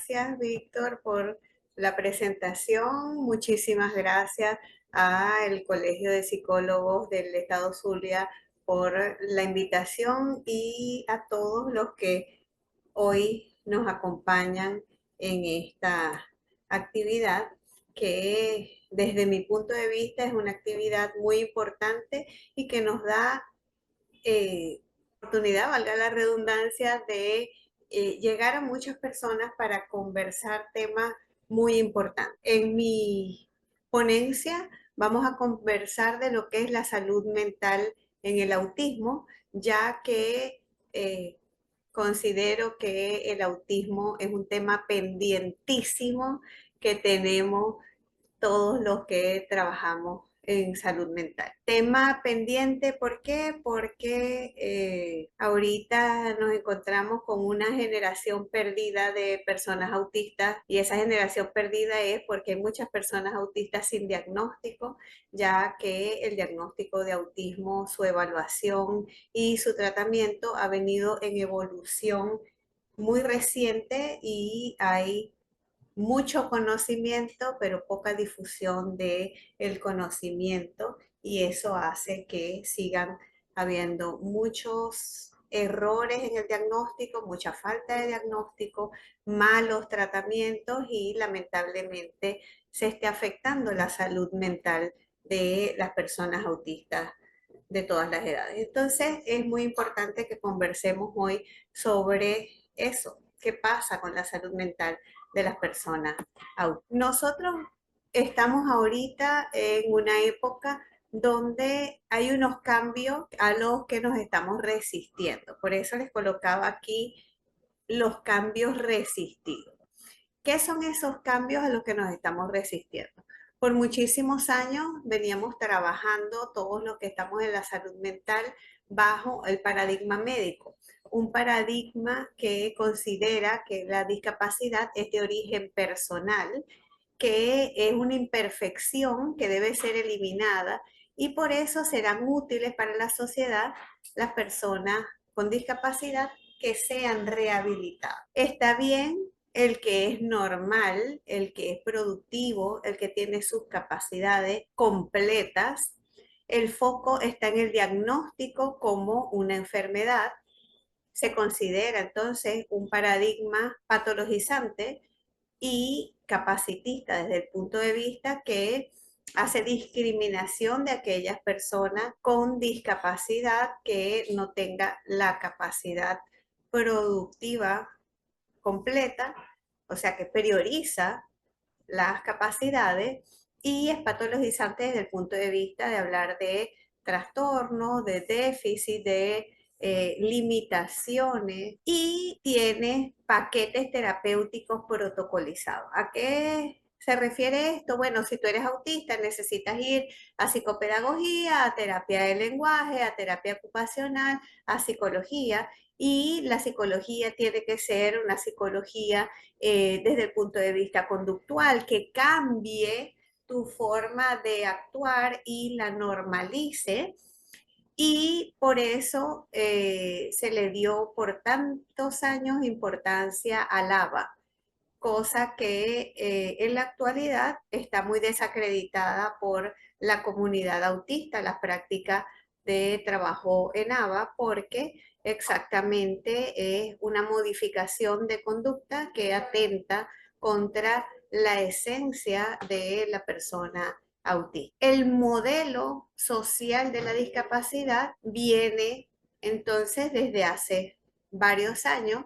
gracias, Víctor, por la presentación. Muchísimas gracias al Colegio de Psicólogos del Estado Zulia por la invitación y a todos los que hoy nos acompañan en esta actividad que desde mi punto de vista es una actividad muy importante y que nos da oportunidad, valga la redundancia, de llegar a muchas personas para conversar temas muy importantes. En mi ponencia vamos a conversar de lo que es la salud mental en el autismo, ya que considero que el autismo es un tema pendientísimo que tenemos todos los que trabajamos en salud mental. Tema pendiente, ¿por qué? Porque ahorita nos encontramos con una generación perdida de personas autistas y esa generación perdida es porque hay muchas personas autistas sin diagnóstico, ya que el diagnóstico de autismo, su evaluación y su tratamiento ha venido en evolución muy reciente y hay mucho conocimiento, pero poca difusión de el conocimiento y eso hace que sigan habiendo muchos errores en el diagnóstico, mucha falta de diagnóstico, malos tratamientos y lamentablemente se esté afectando la salud mental de las personas autistas de todas las edades. Entonces es muy importante que conversemos hoy sobre eso, qué pasa con la salud mental de las personas autistas. Nosotros estamos ahorita en una época donde hay unos cambios a los que nos estamos resistiendo. Por eso les colocaba aquí los cambios resistidos. ¿Qué son esos cambios a los que nos estamos resistiendo? Por muchísimos años veníamos trabajando todos los que estamos en la salud mental bajo el paradigma médico, un paradigma que considera que la discapacidad es de origen personal, que es una imperfección que debe ser eliminada y por eso serán útiles para la sociedad las personas con discapacidad que sean rehabilitadas. Está bien el que es normal, el que es productivo, el que tiene sus capacidades completas. El foco está en el diagnóstico como una enfermedad. Se considera entonces un paradigma patologizante y capacitista desde el punto de vista que hace discriminación de aquellas personas con discapacidad que no tenga la capacidad productiva completa, o sea que prioriza las capacidades y es patologizante desde el punto de vista de hablar de trastornos, de déficit, de limitaciones y tiene paquetes terapéuticos protocolizados. ¿A qué se refiere esto? Bueno, si tú eres autista, necesitas ir a psicopedagogía, a terapia de lenguaje, a terapia ocupacional, a psicología. Y la psicología tiene que ser una psicología desde el punto de vista conductual, que cambie tu forma de actuar y la normalice. Y por eso se le dio por tantos años importancia al ABA, cosa que en la actualidad está muy desacreditada por la comunidad autista, la práctica de trabajo en ABA, porque exactamente es una modificación de conducta que atenta contra la esencia de la persona autista. El modelo social de la discapacidad viene entonces desde hace varios años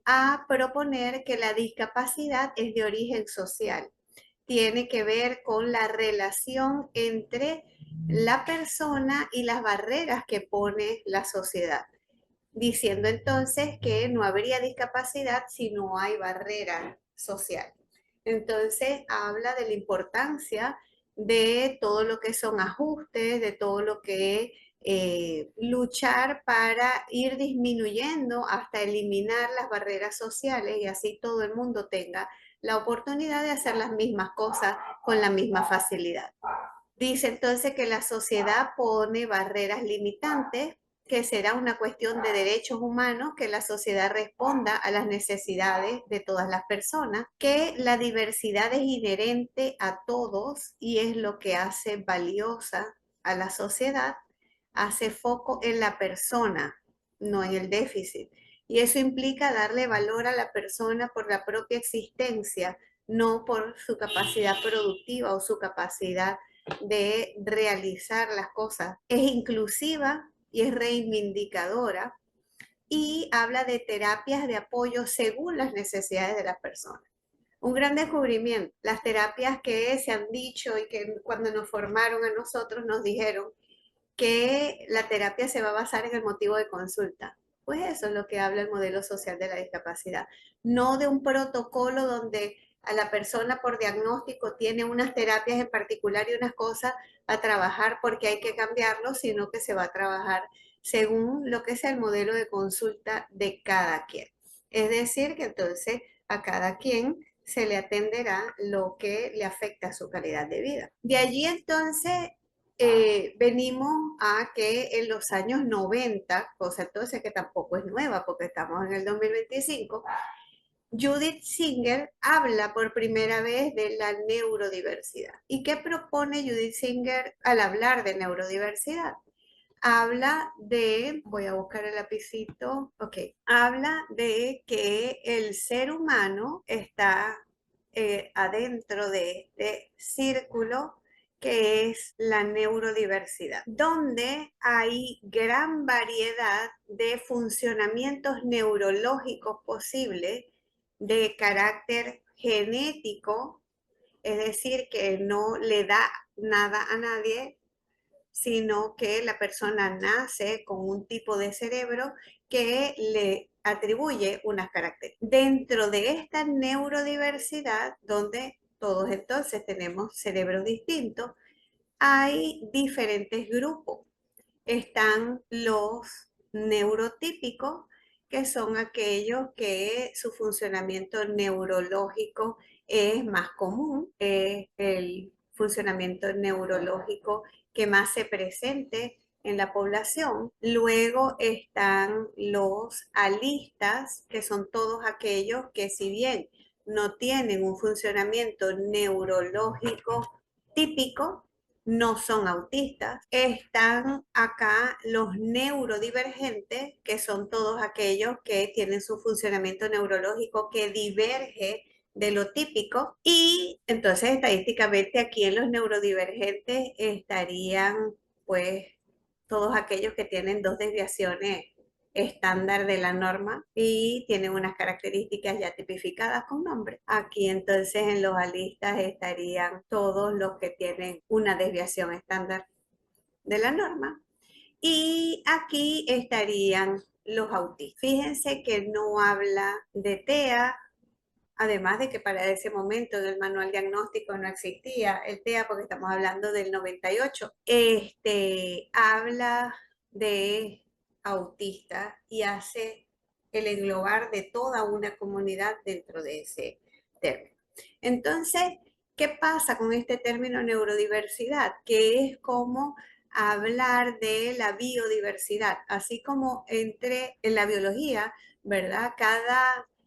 a proponer que la discapacidad es de origen social. Tiene que ver con la relación entre la persona y las barreras que pone la sociedad, diciendo entonces que no habría discapacidad si no hay barrera social. Entonces habla de la importancia de todo lo que son ajustes, de todo lo que es luchar para ir disminuyendo hasta eliminar las barreras sociales y así todo el mundo tenga la oportunidad de hacer las mismas cosas con la misma facilidad. Dice entonces que la sociedad pone barreras limitantes que será una cuestión de derechos humanos, que la sociedad responda a las necesidades de todas las personas, que la diversidad es inherente a todos y es lo que hace valiosa a la sociedad, hace foco en la persona, no en el déficit. Y eso implica darle valor a la persona por la propia existencia, no por su capacidad productiva o su capacidad de realizar las cosas. Es inclusiva y es reivindicadora y habla de terapias de apoyo según las necesidades de las personas. Un gran descubrimiento, las terapias que se han dicho y que cuando nos formaron a nosotros nos dijeron que la terapia se va a basar en el motivo de consulta. Pues eso es lo que habla el modelo social de la discapacidad, no de un protocolo donde a la persona por diagnóstico tiene unas terapias en particular y unas cosas a trabajar porque hay que cambiarlo, sino que se va a trabajar según lo que sea el modelo de consulta de cada quien. Es decir, que entonces a cada quien se le atenderá lo que le afecta a su calidad de vida. De allí entonces venimos a que en los años 90, cosa entonces que tampoco es nueva porque estamos en el 2025, Judith Singer habla por primera vez de la neurodiversidad. ¿Y qué propone Judith Singer al hablar de neurodiversidad? Habla de, voy a buscar el lapicito, ok, habla de que el ser humano está adentro de este círculo que es la neurodiversidad, donde hay gran variedad de funcionamientos neurológicos posibles de carácter genético, es decir, que no le da nada a nadie, sino que la persona nace con un tipo de cerebro que le atribuye unas características. Dentro de esta neurodiversidad, donde todos entonces tenemos cerebros distintos, hay diferentes grupos. Están los neurotípicos, que son aquellos que su funcionamiento neurológico es más común, es el funcionamiento neurológico que más se presente en la población. Luego están los alistas, que son todos aquellos que si bien no tienen un funcionamiento neurológico típico, no son autistas. Están acá los neurodivergentes, que son todos aquellos que tienen su funcionamiento neurológico que diverge de lo típico. Y entonces estadísticamente aquí en los neurodivergentes estarían pues todos aquellos que tienen dos desviaciones estándar de la norma y tienen unas características ya tipificadas con nombre. Aquí entonces en los alistas estarían todos los que tienen una desviación estándar de la norma y aquí estarían los autistas. Fíjense que no habla de TEA, además de que para ese momento en el manual diagnóstico no existía el TEA porque estamos hablando del 98. Habla de autistas y hace el englobar de toda una comunidad dentro de ese término. Entonces, ¿qué pasa con este término neurodiversidad? Que es como hablar de la biodiversidad, así como entre en la biología, ¿verdad?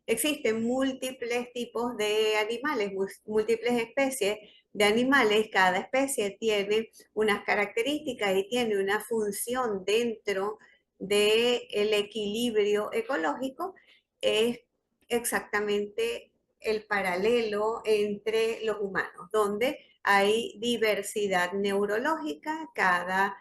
Existen múltiples tipos de animales, múltiples especies de animales, cada especie tiene unas características y tiene una función dentro del equilibrio ecológico, es exactamente el paralelo entre los humanos, donde hay diversidad neurológica, cada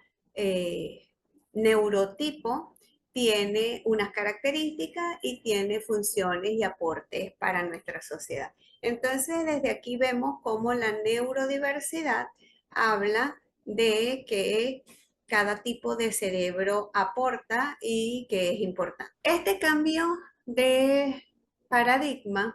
neurotipo tiene unas características y tiene funciones y aportes para nuestra sociedad. Entonces, desde aquí vemos cómo la neurodiversidad habla de que cada tipo de cerebro aporta y que es importante. Este cambio de paradigma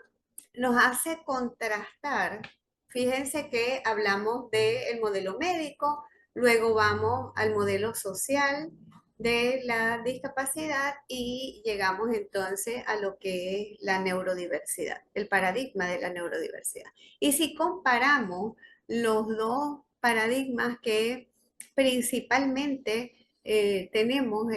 nos hace contrastar. Fíjense que hablamos del modelo médico, luego vamos al modelo social de la discapacidad y llegamos entonces a lo que es la neurodiversidad, el paradigma de la neurodiversidad. Y si comparamos los dos paradigmas que principalmente tenemos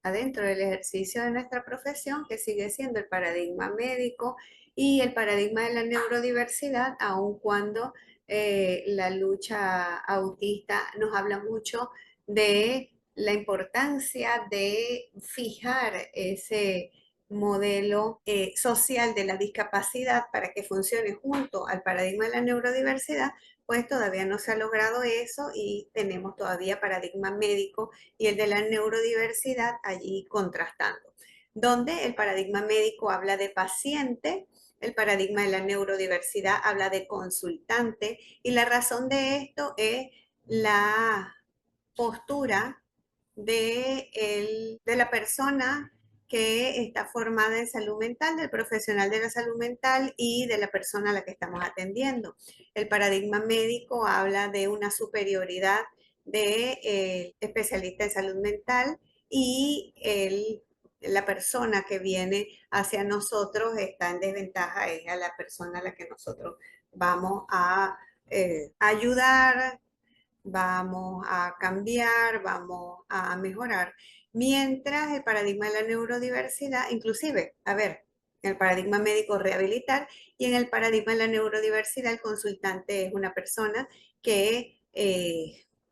adentro del ejercicio de nuestra profesión, que sigue siendo el paradigma médico y el paradigma de la neurodiversidad, aun cuando la lucha autista nos habla mucho de la importancia de fijar ese modelo social de la discapacidad para que funcione junto al paradigma de la neurodiversidad, pues todavía no se ha logrado eso y tenemos todavía paradigma médico y el de la neurodiversidad allí contrastando, donde el paradigma médico habla de paciente, el paradigma de la neurodiversidad habla de consultante, y la razón de esto es la postura de la persona que está formada en salud mental, del profesional de la salud mental y de la persona a la que estamos atendiendo. El paradigma médico habla de una superioridad de especialista en salud mental y la persona que viene hacia nosotros está en desventaja, es a la persona a la que nosotros vamos a ayudar, vamos a cambiar, vamos a mejorar. Mientras el paradigma de la neurodiversidad, inclusive, a ver, en el paradigma médico rehabilitar y en el paradigma de la neurodiversidad el consultante es una persona que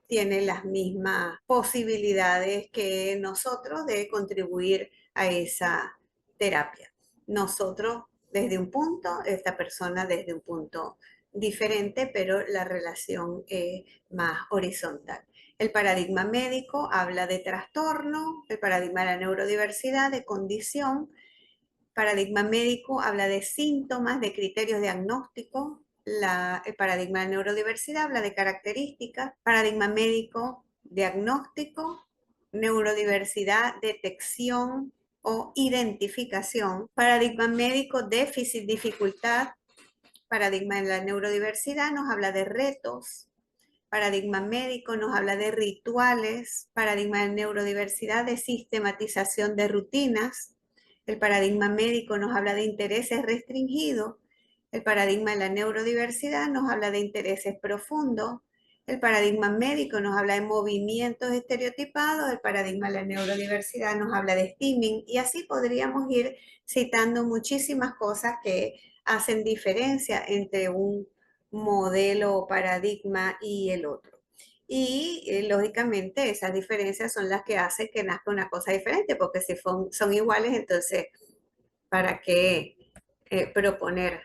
tiene las mismas posibilidades que nosotros de contribuir a esa terapia. Nosotros desde un punto, esta persona desde un punto diferente, pero la relación es más horizontal. El paradigma médico habla de trastorno, el paradigma de la neurodiversidad de condición, paradigma médico habla de síntomas, de criterios diagnósticos, el paradigma de la neurodiversidad habla de características, paradigma médico diagnóstico, neurodiversidad detección o identificación, paradigma médico déficit dificultad, paradigma de la neurodiversidad nos habla de retos, paradigma médico nos habla de rituales, paradigma de neurodiversidad de sistematización de rutinas, el paradigma médico nos habla de intereses restringidos, el paradigma de la neurodiversidad nos habla de intereses profundos, el paradigma médico nos habla de movimientos estereotipados, el paradigma de la neurodiversidad nos habla de steaming, y así podríamos ir citando muchísimas cosas que hacen diferencia entre un modelo o paradigma y el otro. Y lógicamente esas diferencias son las que hacen que nazca una cosa diferente, porque si son iguales, entonces, ¿para qué proponer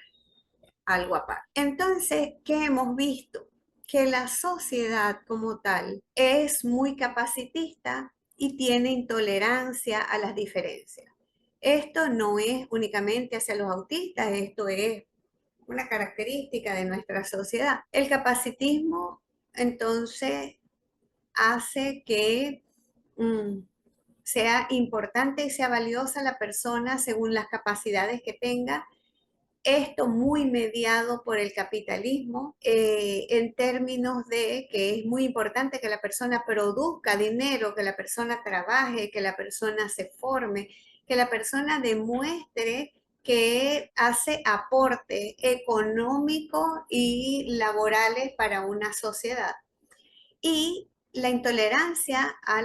algo aparte? Entonces, ¿qué hemos visto? Que la sociedad como tal es muy capacitista y tiene intolerancia a las diferencias. Esto no es únicamente hacia los autistas, esto es una característica de nuestra sociedad. El capacitismo, entonces, hace que sea importante y sea valiosa la persona según las capacidades que tenga. Esto muy mediado por el capitalismo, en términos de que es muy importante que la persona produzca dinero, que la persona trabaje, que la persona se forme, que la persona demuestre que hace aporte económico y laborales para una sociedad. Y la intolerancia a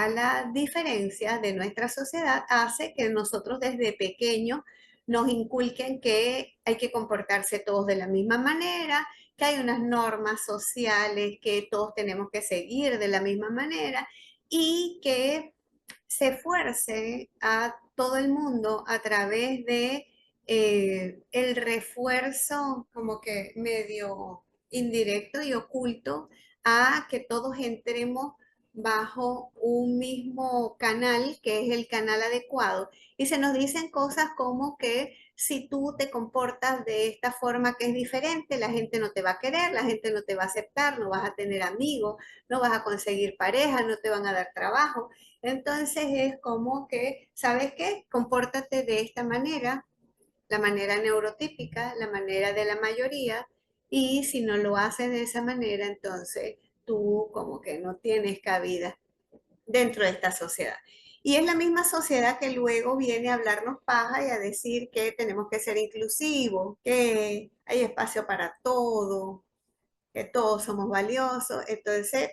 la diferencia de nuestra sociedad hace que nosotros desde pequeños nos inculquen que hay que comportarse todos de la misma manera, que hay unas normas sociales que todos tenemos que seguir de la misma manera y que se fuerce a todo el mundo a través de el refuerzo como que medio indirecto y oculto a que todos entremos bajo un mismo canal, que es el canal adecuado. Y se nos dicen cosas como que si tú te comportas de esta forma que es diferente, la gente no te va a querer, la gente no te va a aceptar, no vas a tener amigos, no vas a conseguir pareja, no te van a dar trabajo. Entonces es como que, ¿sabes qué? Compórtate de esta manera, la manera neurotípica, la manera de la mayoría, y si no lo haces de esa manera, entonces tú como que no tienes cabida dentro de esta sociedad. Y es la misma sociedad que luego viene a hablarnos paja y a decir que tenemos que ser inclusivos, que hay espacio para todo, que todos somos valiosos. Entonces,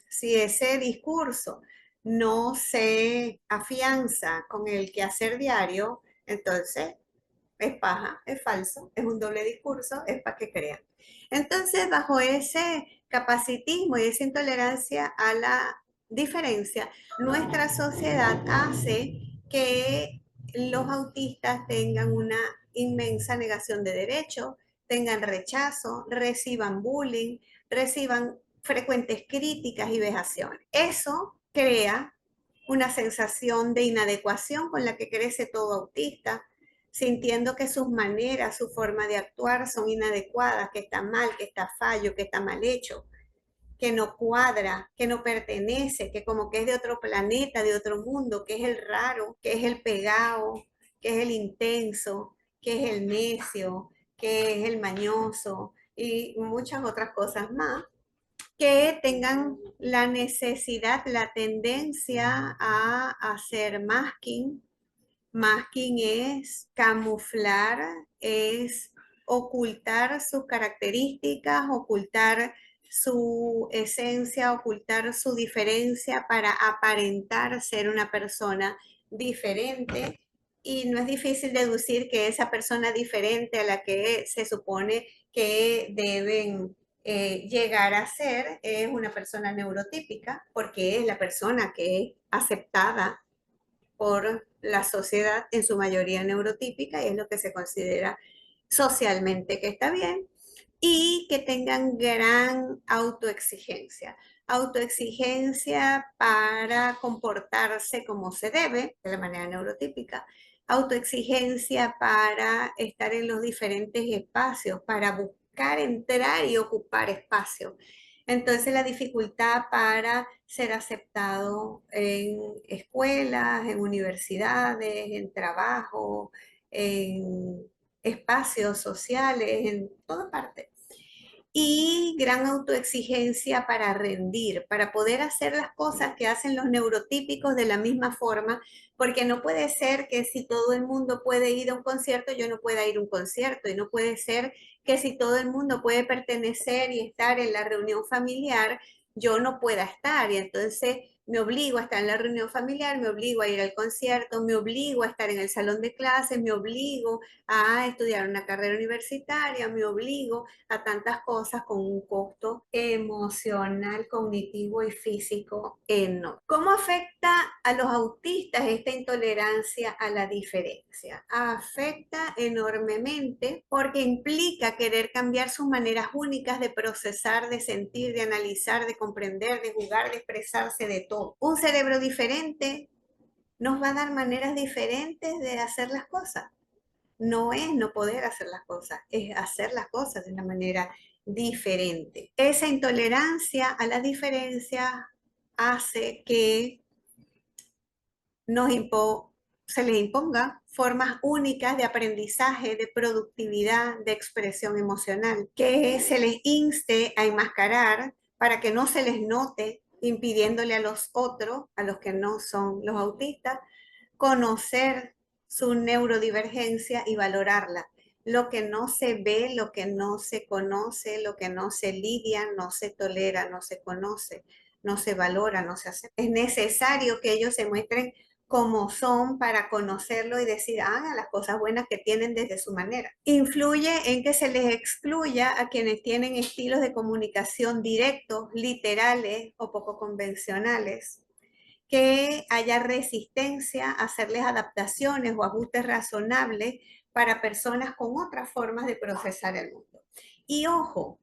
si ese discurso no se afianza con el quehacer diario, entonces es paja, es falso, es un doble discurso, es para que crean. Entonces, bajo ese capacitismo y esa intolerancia a la diferencia, nuestra sociedad hace que los autistas tengan una inmensa negación de derechos, tengan rechazo, reciban bullying, reciban frecuentes críticas y vejaciones. Eso crea una sensación de inadecuación con la que crece todo autista, sintiendo que sus maneras, su forma de actuar son inadecuadas, que está mal, que está fallo, que está mal hecho, que no cuadra, que no pertenece, que como que es de otro planeta, de otro mundo, que es el raro, que es el pegado, que es el intenso, que es el necio, que es el mañoso y muchas otras cosas más que tengan la necesidad, la tendencia a hacer masking. Masking es camuflar, es ocultar sus características, ocultar su esencia, ocultar su diferencia para aparentar ser una persona diferente. Y no es difícil deducir que esa persona diferente a la que se supone que deben llegar a ser es una persona neurotípica, porque es la persona que es aceptada por la sociedad, en su mayoría neurotípica, y es lo que se considera socialmente que está bien, y que tengan gran autoexigencia. Autoexigencia para comportarse como se debe, de la manera neurotípica. Autoexigencia para estar en los diferentes espacios, para buscar entrar y ocupar espacios. Entonces la dificultad para ser aceptado en escuelas, en universidades, en trabajo, en espacios sociales, en toda parte. Y gran autoexigencia para rendir, para poder hacer las cosas que hacen los neurotípicos de la misma forma, porque no puede ser que si todo el mundo puede ir a un concierto, yo no pueda ir a un concierto, y no puede ser que si todo el mundo puede pertenecer y estar en la reunión familiar, yo no pueda estar, y entonces me obligo a estar en la reunión familiar, me obligo a ir al concierto, me obligo a estar en el salón de clases, me obligo a estudiar una carrera universitaria, me obligo a tantas cosas con un costo emocional, cognitivo y físico enorme. ¿Cómo afecta a los autistas esta intolerancia a la diferencia? Afecta enormemente porque implica querer cambiar sus maneras únicas de procesar, de sentir, de analizar, de comprender, de jugar, de expresarse, de todo. Un cerebro diferente nos va a dar maneras diferentes de hacer las cosas. No es no poder hacer las cosas, es hacer las cosas de una manera diferente. Esa intolerancia a la diferencia hace que nos se les imponga formas únicas de aprendizaje, de productividad, de expresión emocional, que se les inste a enmascarar para que no se les note, impidiéndole a los otros, a los que no son los autistas, conocer su neurodivergencia y valorarla. Lo que no se ve, lo que no se conoce, lo que no se lidia, no se tolera, no se conoce, no se valora, no se hace. Es necesario que ellos se muestren como son para conocerlo y decir, hagan las cosas buenas que tienen desde su manera. Influye en que se les excluya a quienes tienen estilos de comunicación directos, literales o poco convencionales, que haya resistencia a hacerles adaptaciones o ajustes razonables para personas con otras formas de procesar el mundo. Y ojo,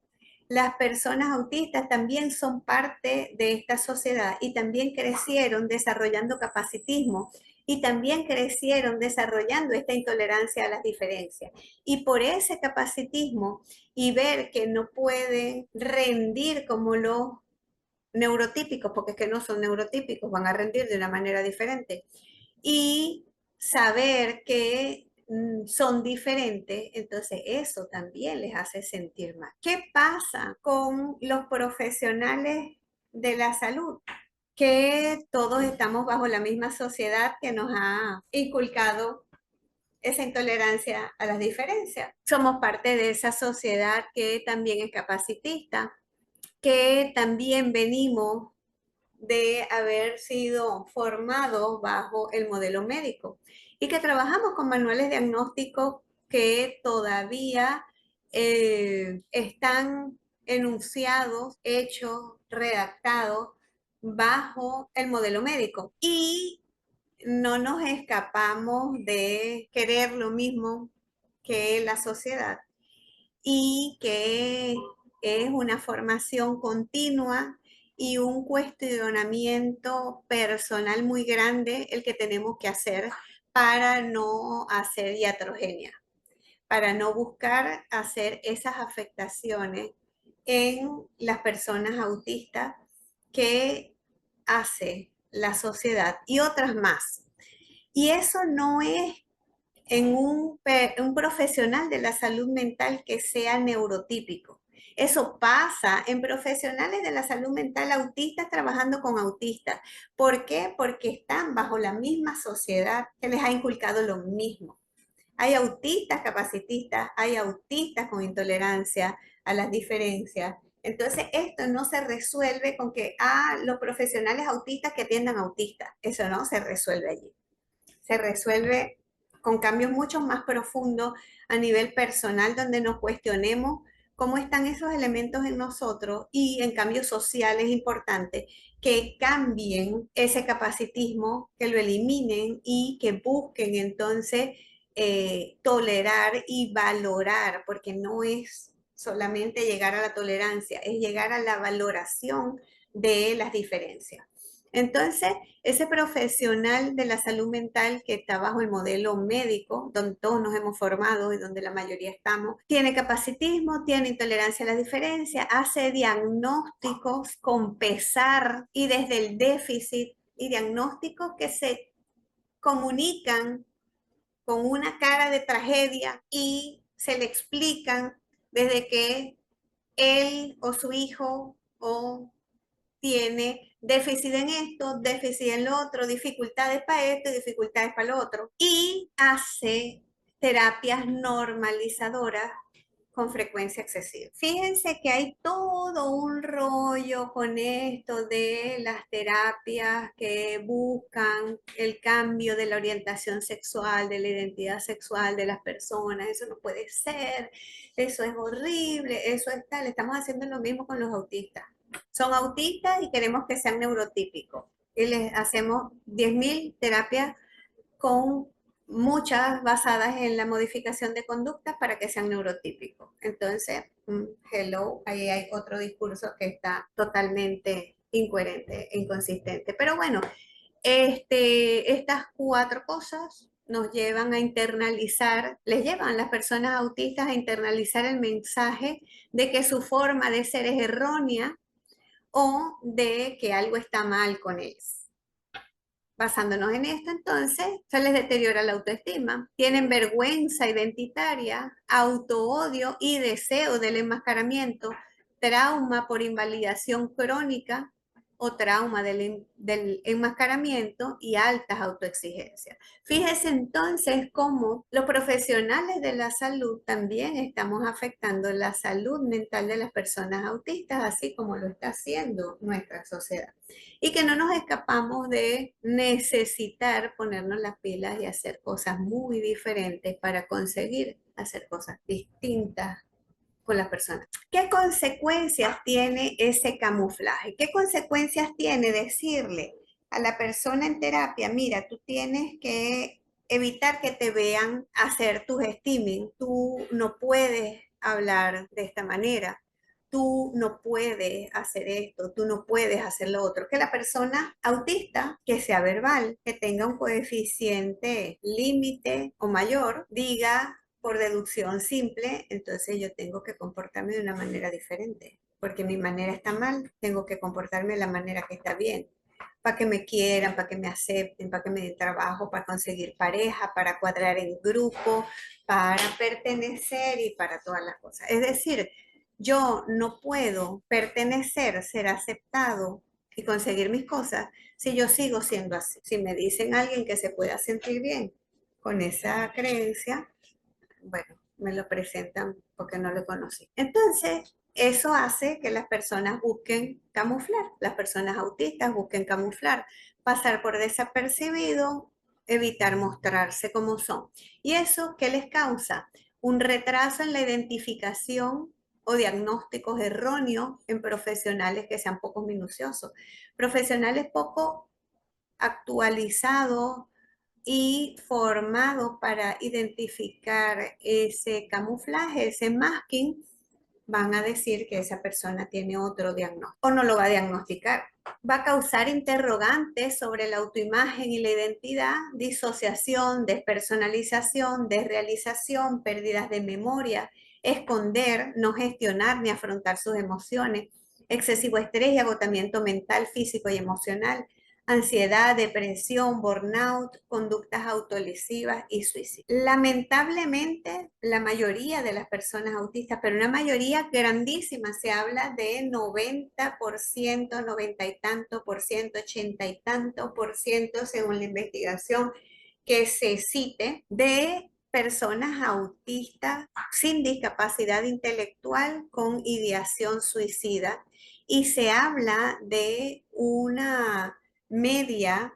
las personas autistas también son parte de esta sociedad y también crecieron desarrollando capacitismo y también crecieron desarrollando esta intolerancia a las diferencias. Y por ese capacitismo y ver que no pueden rendir como los neurotípicos, porque es que no son neurotípicos, van a rendir de una manera diferente. Y saber que son diferentes, entonces eso también les hace sentir mal. ¿Qué pasa con los profesionales de la salud? Que todos estamos bajo la misma sociedad que nos ha inculcado esa intolerancia a las diferencias. Somos parte de esa sociedad que también es capacitista, que también venimos de haber sido formados bajo el modelo médico y que trabajamos con manuales diagnósticos que todavía están enunciados, hechos, redactados bajo el modelo médico. Y no nos escapamos de querer lo mismo que la sociedad y que es una formación continua y un cuestionamiento personal muy grande el que tenemos que hacer para no hacer iatrogenia, para no buscar hacer esas afectaciones en las personas autistas que hace la sociedad y otras más. Y eso no es en un profesional de la salud mental que sea neurotípico. Eso pasa en profesionales de la salud mental autistas trabajando con autistas. ¿Por qué? Porque están bajo la misma sociedad que les ha inculcado lo mismo. Hay autistas capacitistas, hay autistas con intolerancia a las diferencias. Entonces, esto no se resuelve con que, los profesionales autistas que atiendan autistas. Eso no se resuelve allí. Se resuelve con cambios mucho más profundos a nivel personal, donde nos cuestionemos cómo están esos elementos en nosotros y en cambios sociales importantes que cambien ese capacitismo, que lo eliminen y que busquen entonces tolerar y valorar, porque no es solamente llegar a la tolerancia, es llegar a la valoración de las diferencias. Entonces, ese profesional de la salud mental que está bajo el modelo médico, donde todos nos hemos formado y donde la mayoría estamos, tiene capacitismo, tiene intolerancia a la diferencia, hace diagnósticos con pesar y desde el déficit y diagnósticos que se comunican con una cara de tragedia y se le explican desde que él o su hijo o tiene déficit en esto, déficit en lo otro, dificultades para esto y dificultades para lo otro. Y hace terapias normalizadoras con frecuencia excesiva. Fíjense que hay todo un rollo con esto de las terapias que buscan el cambio de la orientación sexual, de la identidad sexual de las personas. Eso no puede ser, eso es horrible, eso es tal. Estamos haciendo lo mismo con los autistas. Son autistas y queremos que sean neurotípicos. Y les hacemos 10.000 terapias con muchas basadas en la modificación de conductas para que sean neurotípicos. Entonces, hello, ahí hay otro discurso que está totalmente incoherente, inconsistente. Pero bueno, estas 4 cosas nos llevan a internalizar, les llevan a las personas autistas a internalizar el mensaje de que su forma de ser es errónea o de que algo está mal con ellos. Basándonos en esto, entonces, se les deteriora la autoestima, tienen vergüenza identitaria, autoodio y deseo del enmascaramiento, trauma por invalidación crónica o trauma del enmascaramiento y altas autoexigencias. Fíjese entonces cómo los profesionales de la salud también estamos afectando la salud mental de las personas autistas, así como lo está haciendo nuestra sociedad. Y que no nos escapamos de necesitar ponernos las pilas y hacer cosas muy diferentes para conseguir hacer cosas distintas con las personas. ¿Qué consecuencias tiene ese camuflaje? ¿Qué consecuencias tiene decirle a la persona en terapia, mira, tú tienes que evitar que te vean hacer tus steaming, tú no puedes hablar de esta manera, tú no puedes hacer esto, tú no puedes hacer lo otro? Que la persona autista, que sea verbal, que tenga un coeficiente límite o mayor, diga por deducción simple, entonces yo tengo que comportarme de una manera diferente, porque mi manera está mal, tengo que comportarme de la manera que está bien, para que me quieran, para que me acepten, para que me den trabajo, para conseguir pareja, para cuadrar en grupo, para pertenecer y para todas las cosas. Es decir, yo no puedo pertenecer, ser aceptado y conseguir mis cosas si yo sigo siendo así. Si me dicen alguien que se pueda sentir bien con esa creencia, bueno, me lo presentan porque no lo conocí. Entonces, eso hace que las personas busquen camuflar, las personas autistas busquen camuflar, pasar por desapercibido, evitar mostrarse como son. ¿Y eso qué les causa? Un retraso en la identificación o diagnósticos erróneos en profesionales que sean poco minuciosos, profesionales poco actualizados y formados para identificar ese camuflaje, ese masking, van a decir que esa persona tiene otro diagnóstico o no lo va a diagnosticar. Va a causar interrogantes sobre la autoimagen y la identidad, disociación, despersonalización, desrealización, pérdidas de memoria, esconder, no gestionar ni afrontar sus emociones, excesivo estrés y agotamiento mental, físico y emocional, ansiedad, depresión, burnout, conductas autolesivas y suicidio. Lamentablemente, la mayoría de las personas autistas, pero una mayoría grandísima, se habla de 90%, 90 y tanto por ciento, 80 y tanto por ciento, según la investigación que se cite, de personas autistas sin discapacidad intelectual con ideación suicida. Y se habla de una media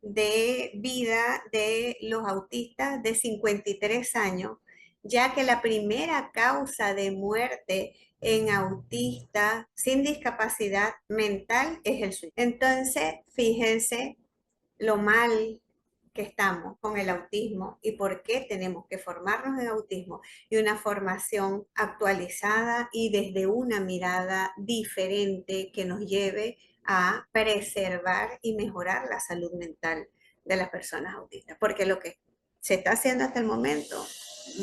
de vida de los autistas de 53 años, ya que la primera causa de muerte en autistas sin discapacidad mental es el suicidio. Entonces, fíjense lo mal que estamos con el autismo y por qué tenemos que formarnos en autismo y una formación actualizada y desde una mirada diferente que nos lleve a preservar y mejorar la salud mental de las personas autistas, porque lo que se está haciendo hasta el momento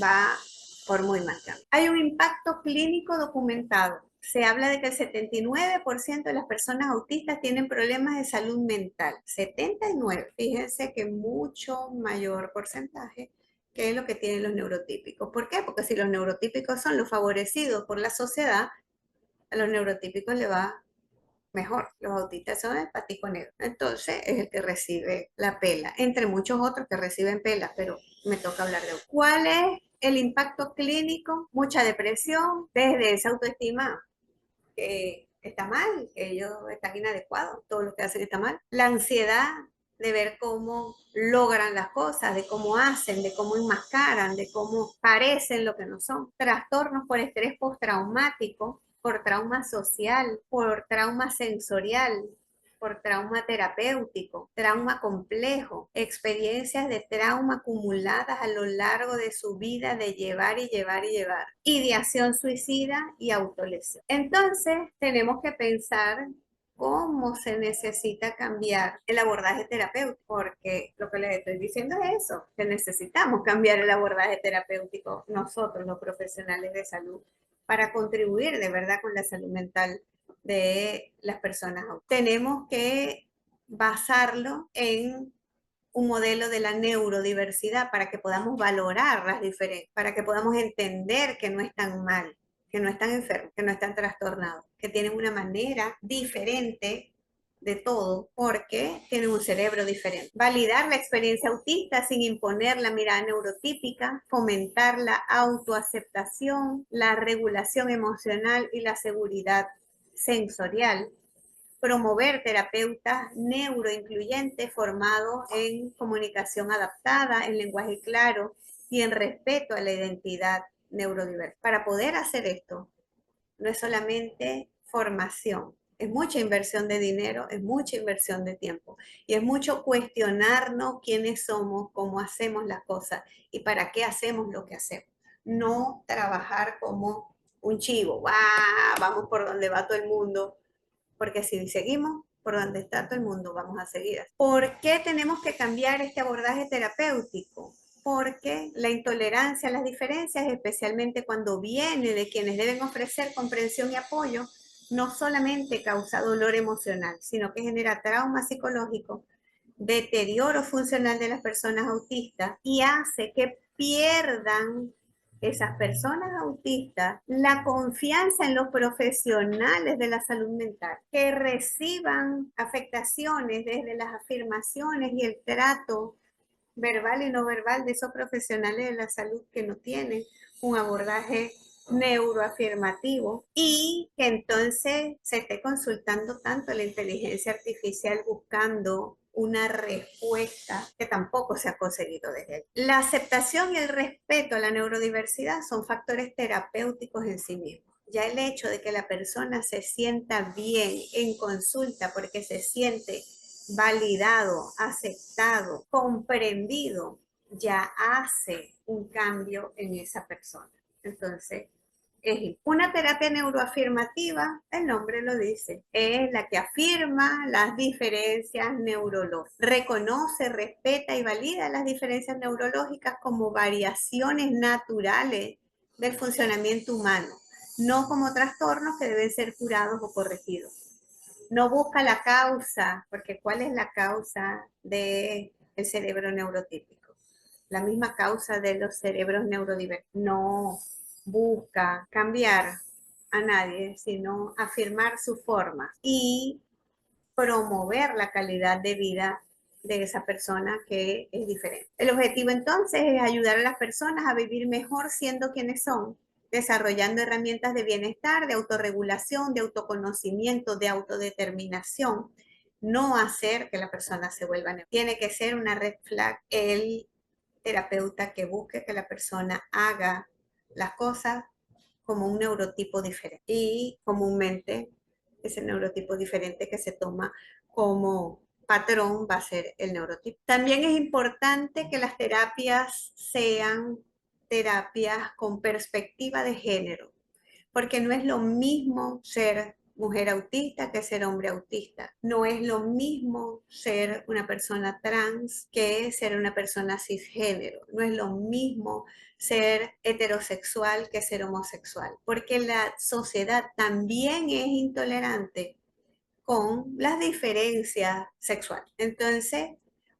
va por muy mal camino. Hay un impacto clínico documentado. Se habla de que el 79% de las personas autistas tienen problemas de salud mental. 79, fíjense que mucho mayor porcentaje que lo que tienen los neurotípicos. ¿Por qué? Porque si los neurotípicos son los favorecidos por la sociedad, a los neurotípicos le va mejor. Los autistas son el patico negro. Entonces es el que recibe la pela, entre muchos otros que reciben pelas, pero me toca hablar de ¿cuál es el impacto clínico? Mucha depresión, desde esa autoestima que está mal, que ellos están inadecuados, todo lo que hacen está mal. La ansiedad de ver cómo logran las cosas, de cómo hacen, de cómo enmascaran, de cómo parecen lo que no son. Trastornos por estrés postraumático, por trauma social, por trauma sensorial, por trauma terapéutico, trauma complejo, experiencias de trauma acumuladas a lo largo de su vida de llevar y llevar y llevar, ideación suicida y autolesión. Entonces, tenemos que pensar cómo se necesita cambiar el abordaje terapéutico, porque lo que les estoy diciendo es eso, que necesitamos cambiar el abordaje terapéutico nosotros, los profesionales de salud, para contribuir de verdad con la salud mental de las personas. Tenemos que basarlo en un modelo de la neurodiversidad para que podamos valorar las diferencias, para que podamos entender que no están mal, que no están enfermos, que no están trastornados, que tienen una manera diferente de todo porque tienen un cerebro diferente. Validar la experiencia autista sin imponer la mirada neurotípica, fomentar la autoaceptación, la regulación emocional y la seguridad sensorial, promover terapeutas neuroincluyentes formados en comunicación adaptada, en lenguaje claro y en respeto a la identidad neurodiversa. Para poder hacer esto, no es solamente formación, es mucha inversión de dinero, es mucha inversión de tiempo y es mucho cuestionarnos quiénes somos, cómo hacemos las cosas y para qué hacemos lo que hacemos. No trabajar como un chivo, ¡ah! Vamos por donde va todo el mundo, porque si seguimos por donde está todo el mundo, vamos a seguir. ¿Por qué tenemos que cambiar este abordaje terapéutico? Porque la intolerancia a las diferencias, especialmente cuando viene de quienes deben ofrecer comprensión y apoyo, no solamente causa dolor emocional, sino que genera trauma psicológico, deterioro funcional de las personas autistas y hace que pierdan esas personas autistas la confianza en los profesionales de la salud mental, que reciban afectaciones desde las afirmaciones y el trato verbal y no verbal de esos profesionales de la salud que no tienen un abordaje neuroafirmativo y que entonces se esté consultando tanto la inteligencia artificial buscando una respuesta que tampoco se ha conseguido desde ahí. La aceptación y el respeto a la neurodiversidad son factores terapéuticos en sí mismos. Ya el hecho de que la persona se sienta bien en consulta porque se siente validado, aceptado, comprendido, ya hace un cambio en esa persona. Entonces, es una terapia neuroafirmativa, el nombre lo dice, es la que afirma las diferencias neurológicas, reconoce, respeta y valida las diferencias neurológicas como variaciones naturales del funcionamiento humano, no como trastornos que deben ser curados o corregidos. No busca la causa, porque ¿cuál es la causa del cerebro neurotípico? La misma causa de los cerebros neurodiversos. No busca cambiar a nadie, sino afirmar su forma y promover la calidad de vida de esa persona que es diferente. El objetivo entonces es ayudar a las personas a vivir mejor siendo quienes son, desarrollando herramientas de bienestar, de autorregulación, de autoconocimiento, de autodeterminación. No hacer que la persona se vuelva neurótica. Tiene que ser una red flag el terapeuta que busque que la persona haga las cosas como un neurotipo diferente. Y comúnmente ese neurotipo diferente que se toma como patrón va a ser el neurotipo. También es importante que las terapias sean terapias con perspectiva de género, porque no es lo mismo ser mujer autista que ser hombre autista. No es lo mismo ser una persona trans que ser una persona cisgénero. No es lo mismo ser heterosexual que ser homosexual, porque la sociedad también es intolerante con las diferencias sexuales. Entonces,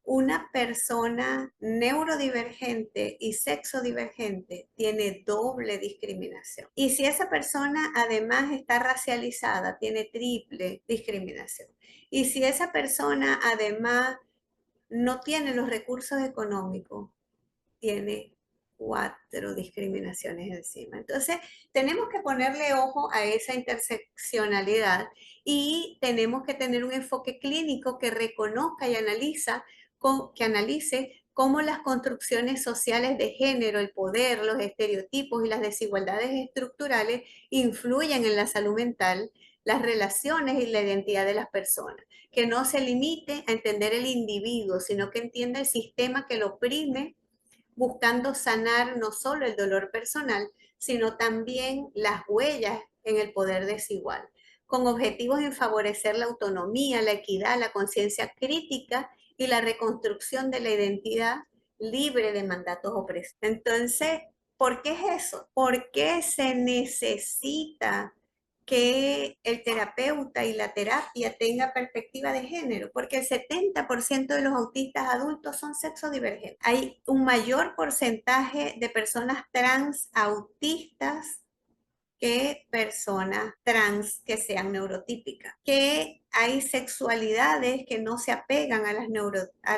una persona neurodivergente y sexodivergente tiene doble discriminación. Y si esa persona además está racializada, tiene triple discriminación. Y si esa persona además no tiene los recursos económicos, tiene 4 discriminaciones encima. Entonces, tenemos que ponerle ojo a esa interseccionalidad y tenemos que tener un enfoque clínico que reconozca y que analice cómo las construcciones sociales de género, el poder, los estereotipos y las desigualdades estructurales influyen en la salud mental, las relaciones y la identidad de las personas. Que no se limite a entender el individuo, sino que entienda el sistema que lo oprime, buscando sanar no solo el dolor personal, sino también las huellas en el poder desigual, con objetivos en favorecer la autonomía, la equidad, la conciencia crítica y la reconstrucción de la identidad libre de mandatos opresores. Entonces, ¿por qué es eso? ¿Por qué se necesita que el terapeuta y la terapia tenga perspectiva de género? Porque el 70% de los autistas adultos son sexodivergentes. Hay un mayor porcentaje de personas trans autistas que personas trans que sean neurotípicas, que hay sexualidades que no se apegan a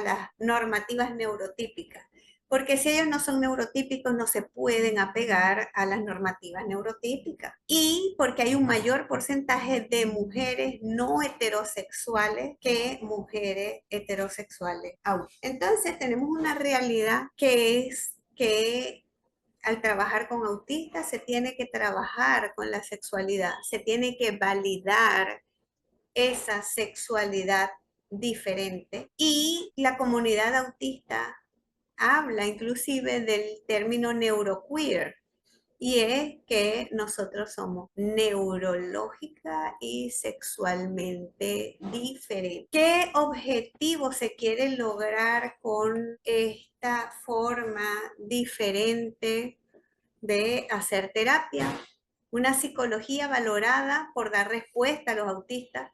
las normativas neurotípicas, porque si ellos no son neurotípicos no se pueden apegar a las normativas neurotípicas, y porque hay un mayor porcentaje de mujeres no heterosexuales que mujeres heterosexuales aún. Entonces tenemos una realidad que es que al trabajar con autistas se tiene que trabajar con la sexualidad, se tiene que validar esa sexualidad diferente, y la comunidad autista habla inclusive del término neuroqueer, y es que nosotros somos neurológica y sexualmente diferentes. ¿Qué objetivo se quiere lograr con esta forma diferente de hacer terapia? Una psicología valorada por dar respuesta a los autistas,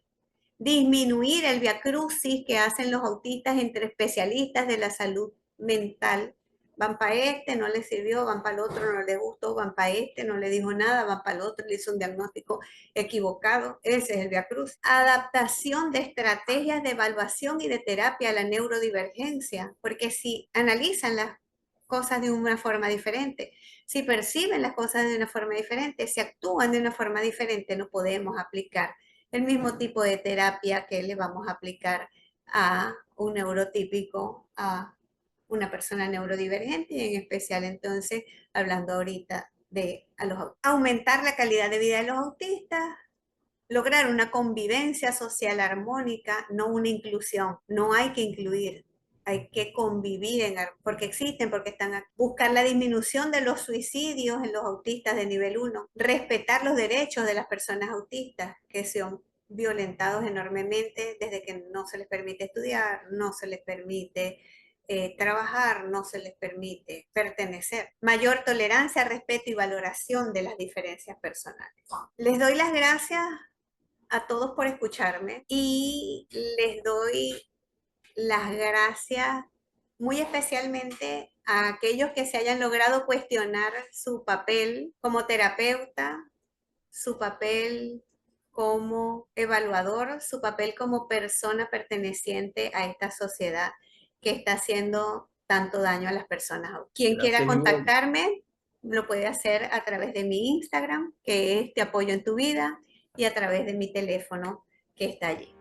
disminuir el viacrucis que hacen los autistas entre especialistas de la salud mental. Van para este, no le sirvió, van para el otro, no le gustó, van para este, no le dijo nada, van para el otro, le hizo un diagnóstico equivocado. Ese es el viacrucis. Adaptación de estrategias de evaluación y de terapia a la neurodivergencia, porque si analizan las cosas de una forma diferente. Si perciben las cosas de una forma diferente, si actúan de una forma diferente, no podemos aplicar el mismo tipo de terapia que le vamos a aplicar a un neurotípico, a una persona neurodivergente y en especial entonces hablando ahorita de aumentar la calidad de vida de los autistas, lograr una convivencia social armónica, no una inclusión. No hay que incluir, hay que convivir porque existen, porque están aquí. Buscar la disminución de los suicidios en los autistas de nivel 1, respetar los derechos de las personas autistas que son violentados enormemente desde que no se les permite estudiar, no se les permite trabajar, no se les permite pertenecer. Mayor tolerancia, respeto y valoración de las diferencias personales. Les doy las gracias a todos por escucharme y les doy las gracias muy especialmente a aquellos que se hayan logrado cuestionar su papel como terapeuta, su papel como evaluador, su papel como persona perteneciente a esta sociedad que está haciendo tanto daño a las personas. Quien quiera Gracias igual. contactarme lo puede hacer a través de mi Instagram, que es Te Apoyo en tu Vida, y a través de mi teléfono que está allí.